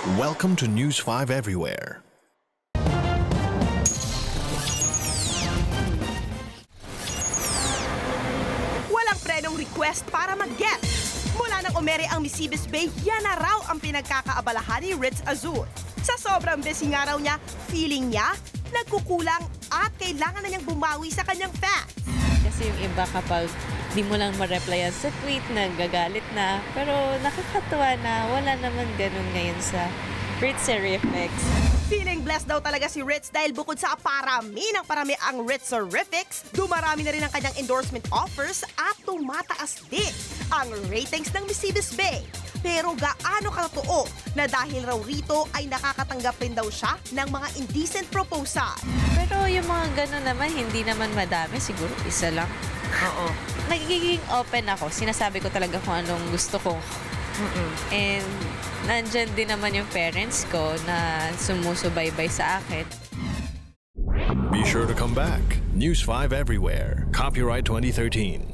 Welcome to News 5 Everywhere. Walang prenong request para mag-get. Mula nang umere ang Misibis Bay, yan na raw ang pinagkakaabalahan ni Ritz Azur. Sa sobrang busy nga raw niya, feeling niya, nagkukulang at kailangan na niyang bumawi sa kanyang fans. Kasi yung iba kapag di mo lang ma-replyan sa tweet, nagagalit na. Pero nakakatuwa na wala naman ganun ngayon sa Ritzerifics. Feeling blessed daw talaga si Ritz dahil bukod sa parami ng parami ang Ritzerifics, dumarami na rin ang kanyang endorsement offers at tumataas din ang ratings ng Misibis Bay. Pero gaano katotoo na dahil raw rito ay nakakatanggap rin daw siya ng mga indecent proposal? Pero yung mga ganun naman, hindi naman madami. Siguro isa lang. Oo. Nagiging open ako. Sinasabi ko talaga kung anong gusto ko. And nandyan din naman yung parents ko na sumusubaybay sa akin. Be sure to come back. News 5 Everywhere. Copyright 2013.